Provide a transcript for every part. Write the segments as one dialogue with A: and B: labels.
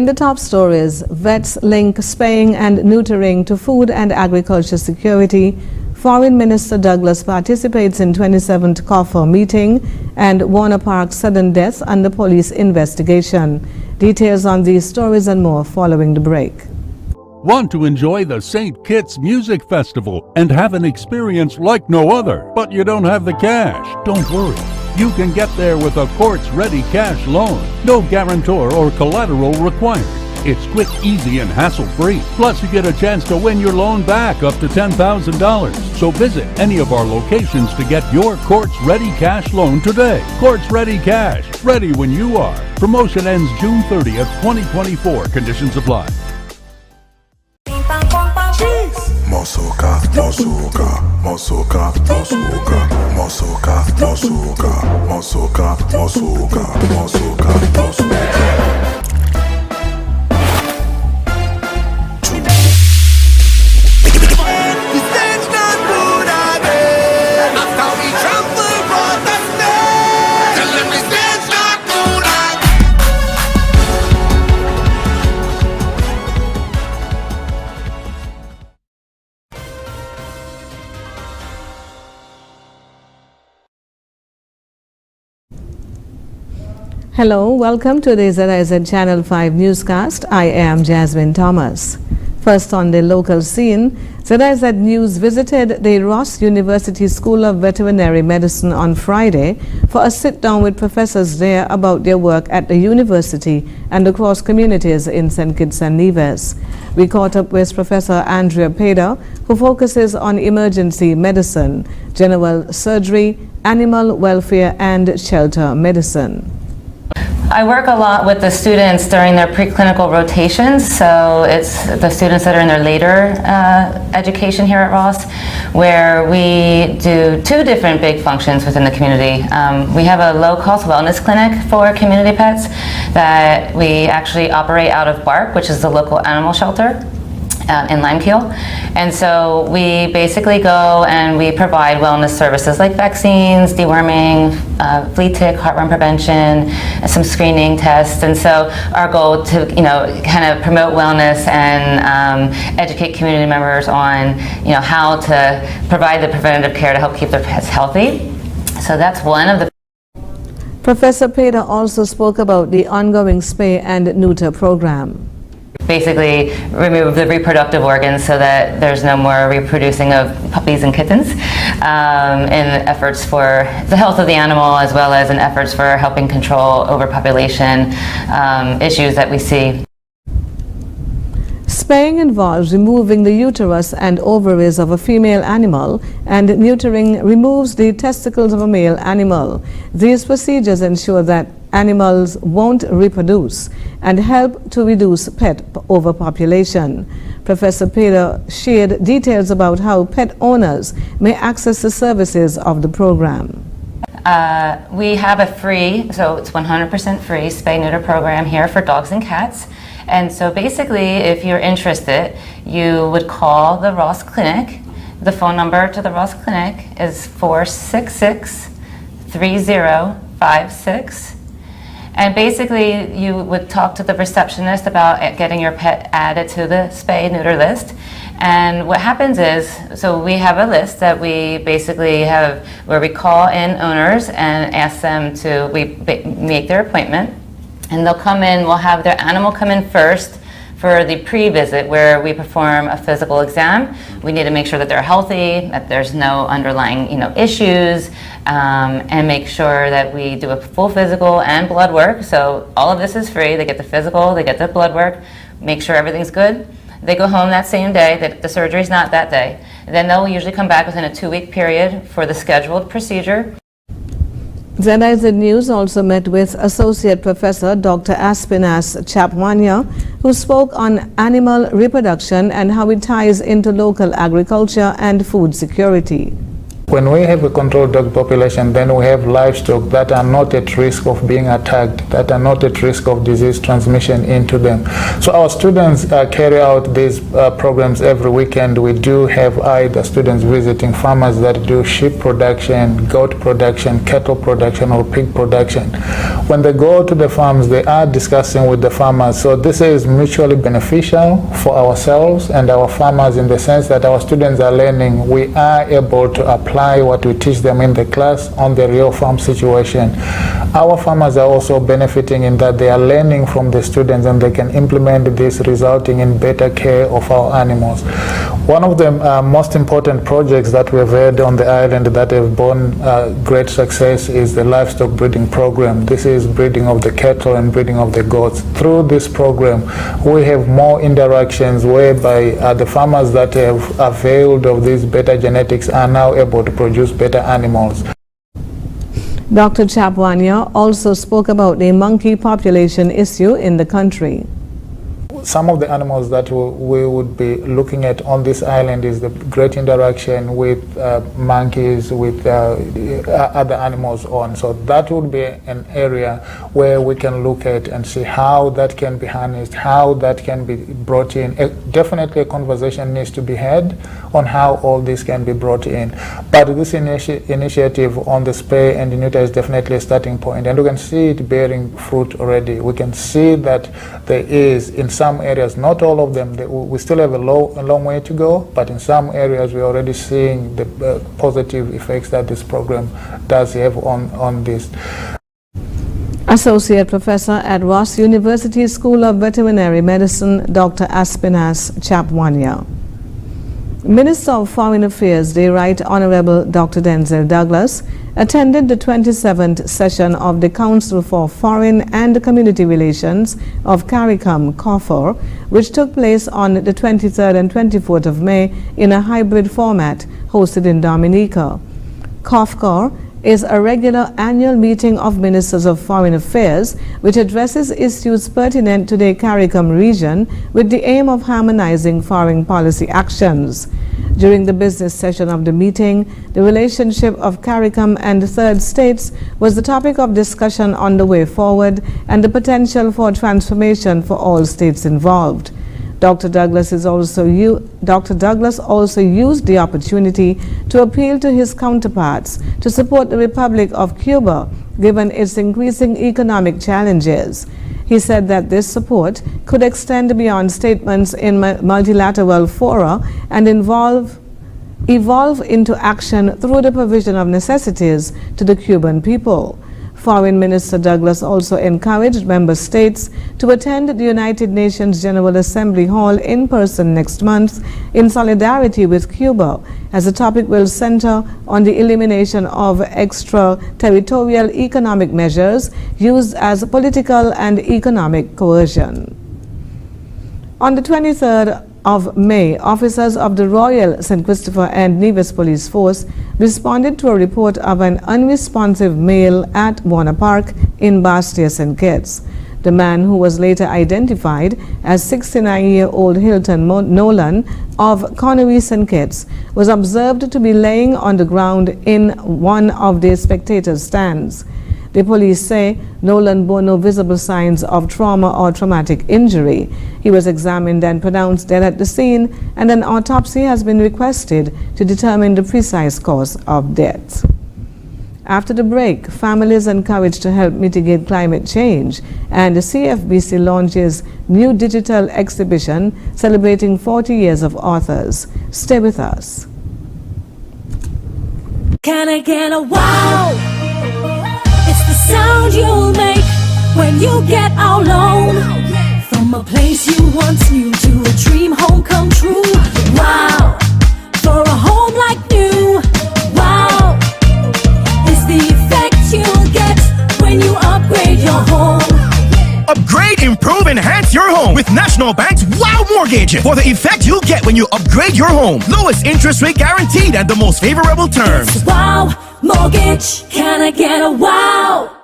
A: In the top stories, vets link spaying and neutering to food and agriculture security. Foreign Minister Douglas participates in 27th COFA meeting, and Warner Park sudden death under police investigation. Details on these stories and more following the break.
B: Want to enjoy the St. Kitts Music Festival and have an experience like no other, but you don't have the cash? Don't worry. You can get there with a courts-ready cash loan. No guarantor or collateral required. It's quick, easy, and hassle-free. Plus, you get a chance to win your loan back up to $10,000. So visit any of our locations to get your courts-ready cash loan today. Courts-ready cash. Ready when you are. Promotion ends June 30th, 2024. Conditions apply.
C: Mosoka, mosoka, mosoka, mosoka, mosoka, mosoka, mosoka, mosoka, mosoka, mosoka.
A: Hello, welcome to the ZIZ Channel 5 newscast. I am Jasmine Thomas. First on the local scene, ZIZ News visited the Ross University School of Veterinary Medicine on Friday for a sit-down with professors there about their work at the university and across communities in St. Kitts and Nevis. We caught up with Professor Andrea Peda, who focuses on emergency medicine, general surgery, animal welfare, and shelter medicine.
D: I work a lot with the students during their preclinical rotations, so it's the students that are in their later education here at Ross, where we do two different big functions within the community. We have a low-cost wellness clinic for community pets that we actually operate out of BARC, which is the local animal shelter in Limekeel. And so we basically go and we provide wellness services like vaccines, deworming, flea tick, heartworm prevention, some screening tests. And so our goal to, kind of promote wellness and educate community members on, how to provide the preventative care to help keep their pets healthy. So that's one of the.
A: Professor Peda also spoke about the ongoing spay and neuter program.
D: Basically remove the reproductive organs so that there's no more reproducing of puppies and kittens in efforts for the health of the animal, as well as in efforts for helping control overpopulation issues that we see.
A: Spaying involves removing the uterus and ovaries of a female animal, and neutering removes the testicles of a male animal. These procedures ensure that animals won't reproduce and help to reduce pet overpopulation. Professor Peda shared details about how pet owners may access the services of the program.
D: We have a free, so it's 100% free spay-neuter program here for dogs and cats. And so basically, if you're interested, you would call the Ross Clinic. The phone number to the Ross Clinic is 466-3056. And basically, you would talk to the receptionist about getting your pet added to the spay-neuter list. And what happens is, so we have a list that we basically have where we call in owners and ask them to make their appointment. And they'll come in, we'll have their animal come in first for the pre-visit, where we perform a physical exam. We need to make sure that they're healthy, that there's no underlying issues, and make sure that we do a full physical and blood work. So all of this is free. They get the physical, they get the blood work, make sure everything's good. They go home that same day, that the surgery's not that day. And then they'll usually come back within a 2-week period for the scheduled procedure.
A: ZIZ News also met with Associate Professor Dr. Aspinas Chapwania, who spoke on animal reproduction and how it ties into local agriculture and food security.
E: When we have a controlled dog population, then we have livestock that are not at risk of being attacked, that are not at risk of disease transmission into them. So our students carry out these programs every weekend. We do have either students visiting farmers that do sheep production, goat production, cattle production, or pig production. When they go to the farms, they are discussing with the farmers. So this is mutually beneficial for ourselves and our farmers, in the sense that our students are learning. We are able to apply what we teach them in the class on the real farm situation. Our farmers are also benefiting in that they are learning from the students and they can implement this, resulting in better care of our animals. One of the most important projects that we've had on the island that have borne great success is the livestock breeding program. This is breeding of the cattle and breeding of the goats. Through this program, we have more interactions whereby the farmers that have availed of these better genetics are now able to produce better animals.
A: Dr. Chapwania also spoke about the monkey population issue in the country.
E: Some of the animals that we would be looking at on this island is the great interaction with monkeys, with other animals on. So that would be an area where we can look at and see how that can be harnessed, how that can be brought in. Definitely a conversation needs to be had on how all this can be brought in. But this initiative on the spay and neuter is definitely a starting point, and we can see it bearing fruit already. We can see that there is, in some areas, not all of them, we still have a long way to go, but in some areas we're already seeing the positive effects that this program does have on this.
A: Associate Professor at Ross University School of Veterinary Medicine, Dr. Aspinas Chapwania. Minister of Foreign Affairs, the Right Honorable Dr. Denzel Douglas, attended the 27th session of the Council for Foreign and Community Relations of CARICOM, COFOR, which took place on the 23rd and 24th of May in a hybrid format hosted in Dominica. COFCOR is a regular annual meeting of Ministers of Foreign Affairs which addresses issues pertinent to the CARICOM region with the aim of harmonizing foreign policy actions. During the business session of the meeting, the relationship of CARICOM and third states was the topic of discussion on the way forward and the potential for transformation for all states involved. Dr. Douglas also used the opportunity to appeal to his counterparts to support the Republic of Cuba given its increasing economic challenges. He said that this support could extend beyond statements in multilateral fora and evolve into action through the provision of necessities to the Cuban people. Foreign Minister Douglas also encouraged member states to attend the United Nations General Assembly Hall in person next month in solidarity with Cuba, as the topic will center on the elimination of extraterritorial economic measures used as political and economic coercion. On the 23rd of May, officers of the Royal St. Christopher and Nevis Police Force responded to a report of an unresponsive male at Warner Park in Bastia, St. Kitts. The man, who was later identified as 69-year-old Hilton Nolan of Connery, St. Kitts, was observed to be laying on the ground in one of the spectators' stands. The police say Nolan bore no visible signs of trauma or traumatic injury. He was examined and pronounced dead at the scene, and an autopsy has been requested to determine the precise cause of death. After the break, families encouraged to help mitigate climate change, and the CFBC launches new digital exhibition celebrating 40 years of authors. Stay with us.
F: Can I get a wow? It's the sound you'll make when you get all alone. From a place you once knew to a dream home come true. Wow, for a home like new. Wow, is the effect you'll get when you upgrade your home.
G: Upgrade, improve, enhance your home with National Bank's Wow Mortgage. For the effect you'll get when you upgrade your home. Lowest interest rate guaranteed and the most favorable terms.
F: It's Wow Mortgage. Can I get a wow?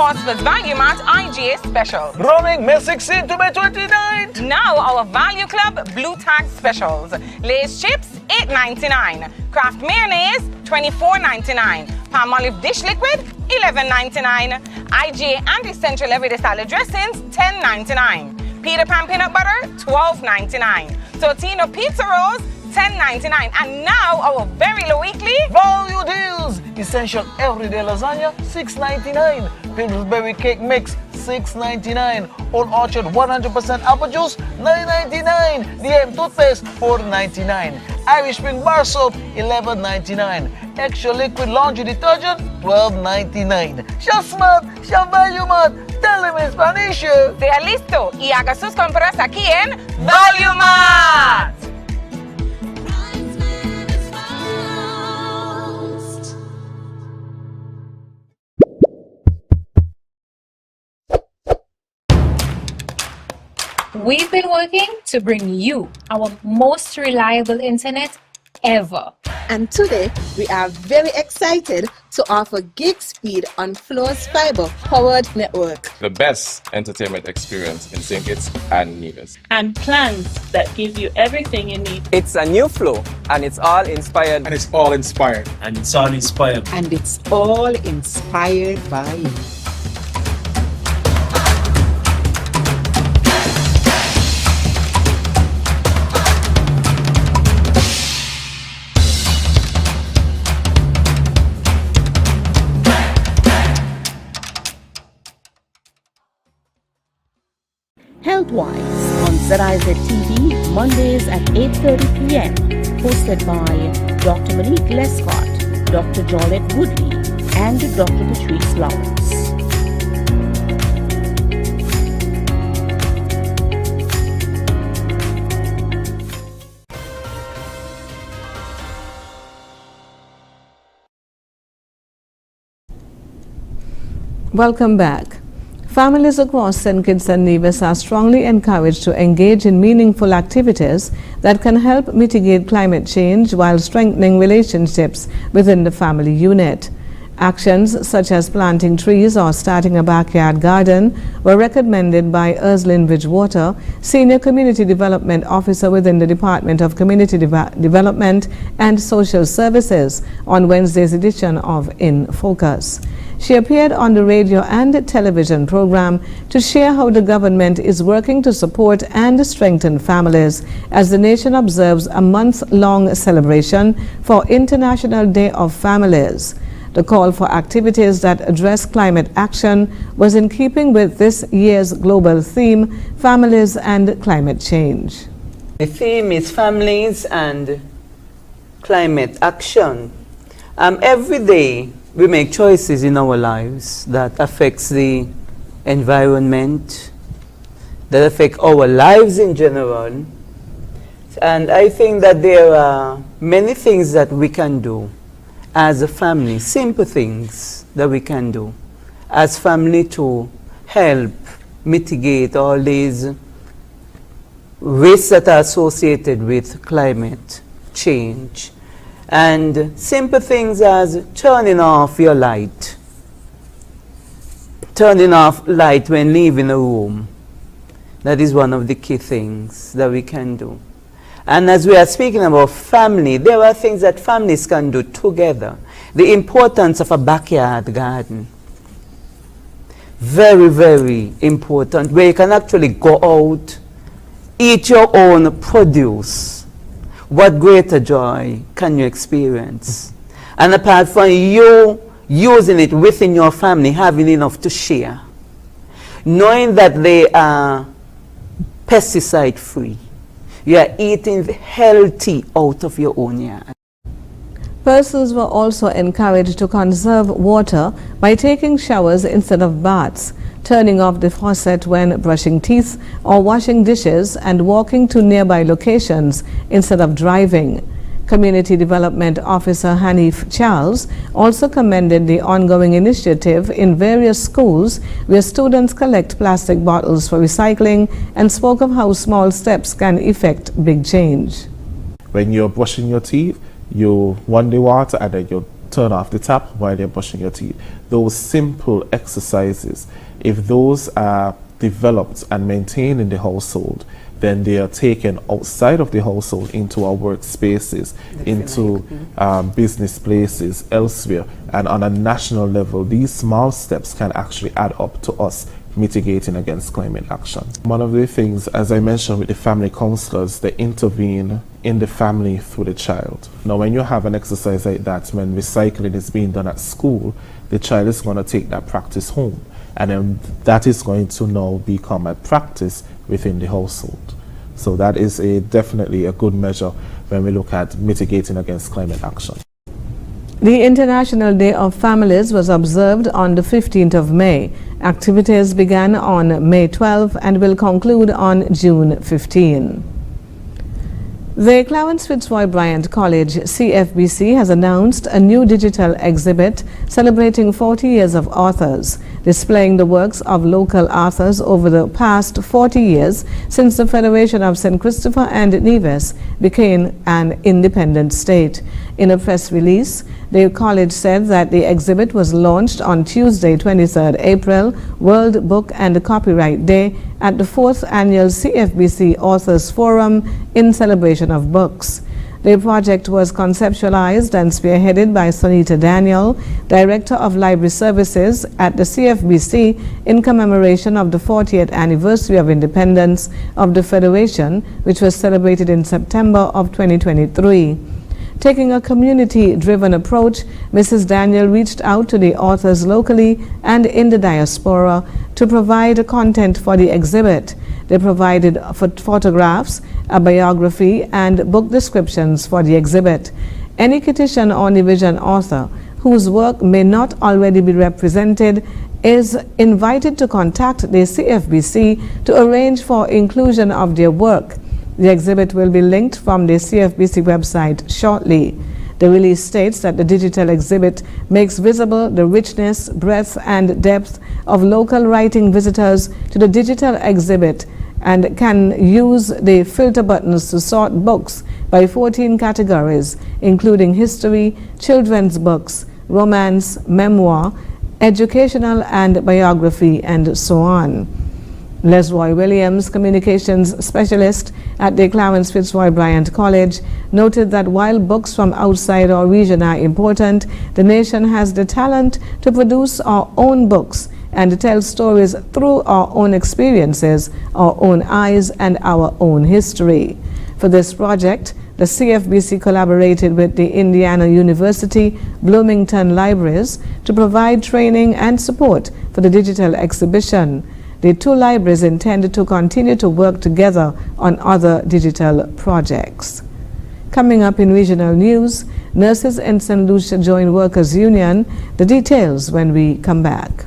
H: Quartz with Value Mart IGA special.
I: Running May 16 to May 29.
H: Now our Value Club Blue Tag specials. Lay's chips, $8.99. Kraft mayonnaise, $24.99. Palmolive dish liquid, $11.99. IGA anti-essential everyday salad dressings, $10.99. Peter Pan peanut butter, $12.99. Totino pizza rolls, $10.99. And now our very low weekly
I: Value deals. Essential everyday lasagna, $6.99. Pillsbury cake mix, $6.99. Old Orchard 100% apple juice, $9.99. DM toothpaste, $4.99. Irish Spring bar soap, $11.99. Extra liquid laundry detergent, $12.99. Shell Smart, Shell Value Mart. Tell them in Spanish.
H: sea listo y haga sus compras aquí en Value Mart.
J: We've been working to bring you our most reliable internet ever.
K: And today, we are very excited to offer gig speed on Flo's fiber-powered network.
L: The best entertainment experience in St. Kitts and Nevis.
M: And plans that give you everything you need.
N: It's a new Flo, and it's all inspired.
O: And it's all inspired.
P: And it's all inspired.
K: And it's all inspired by you.
Q: Health-wise on ZIZ TV, Mondays at 8:30 p.m. Hosted by Dr. Malik Lescott, Dr. Jolette Woodley, and Dr. Patrice Lawrence.
A: Welcome back. Families across St. Kitts and Nevis are strongly encouraged to engage in meaningful activities that can help mitigate climate change while strengthening relationships within the family unit. Actions such as planting trees or starting a backyard garden were recommended by Urslyn Bridgewater, Senior Community Development Officer within the Department of Community Development and Social Services on Wednesday's edition of In Focus. She appeared on the radio and television program to share how the government is working to support and strengthen families as the nation observes a month-long celebration for International Day of Families. The call for activities that address climate action was in keeping with this year's global theme, Families and Climate Change.
R: The theme is Families and Climate Action. Every day we make choices in our lives that affects the environment, that affect our lives in general. And I think that there are many things that we can do as a family, simple things that we can do as family to help mitigate all these risks that are associated with climate change. And simple things as turning off your light. Turning off light when leaving a room. That is one of the key things that we can do. And as we are speaking about family, there are things that families can do together. The importance of a backyard garden. Very, very important, where you can actually go out, eat your own produce. What greater joy can you experience? And apart from you using it within your family, having enough to share, knowing that they are pesticide free, you are eating healthy out of your own yard.
A: Persons were also encouraged to conserve water by taking showers instead of baths, turning off the faucet when brushing teeth or washing dishes, and walking to nearby locations instead of driving. Community Development Officer Hanif Charles also commended the ongoing initiative in various schools where students collect plastic bottles for recycling and spoke of how small steps can effect big change.
S: When you're brushing your teeth, you want the water and then you
O: turn off the tap while you're brushing your teeth. Those simple exercises, if those are developed and maintained in the household, then they are taken outside of the household into our workspaces, into business places, elsewhere, and on a national level. These small steps can actually add up to us mitigating against climate action. One of the things, as I mentioned with the family counselors, they intervene in the family through the child. Now, when you have an exercise like that, when recycling is being done at school, the child is going to take that practice home, and then that is going to now become a practice within the household. So that is definitely a good measure when we look at mitigating against climate action.
A: The International Day of Families was observed on the 15th of May. Activities began on May 12 and will conclude on June 15. The Clarence Fitzroy Bryant College CFBC has announced a new digital exhibit celebrating 40 years of authors, displaying the works of local authors over the past 40 years since the Federation of St. Christopher and Nevis became an independent state. In a press release, the college said that the exhibit was launched on Tuesday, 23rd April, World Book and Copyright Day, at the 4th Annual CFBC Authors Forum in celebration of books. The project was conceptualized and spearheaded by Sonita Daniel, Director of Library Services at the CFBC, in commemoration of the 40th anniversary of independence of the Federation, which was celebrated in September of 2023. Taking a community-driven approach, Mrs. Daniel reached out to the authors locally and in the diaspora to provide content for the exhibit. They provided photographs, a biography, and book descriptions for the exhibit. Any Kittitian or Nevisian author whose work may not already be represented is invited to contact the CFBC to arrange for inclusion of their work. The exhibit will be linked from the CFBC website shortly. The release states that the digital exhibit makes visible the richness, breadth, and depth of local writing visitors to the digital exhibit and can use the filter buttons to sort books by 14 categories, including history, children's books, romance, memoir, educational and biography, and so on. Lesroy Williams, communications specialist at the Clarence Fitzroy Bryant College, noted that while books from outside our region are important, the nation has the talent to produce our own books and tell stories through our own experiences, our own eyes, and our own history. For this project, the CFBC collaborated with the Indiana University Bloomington Libraries to provide training and support for the digital exhibition. The two libraries intend to continue to work together on other digital projects. Coming up in regional news, nurses in St. Lucia join Workers Union. The details when we come back.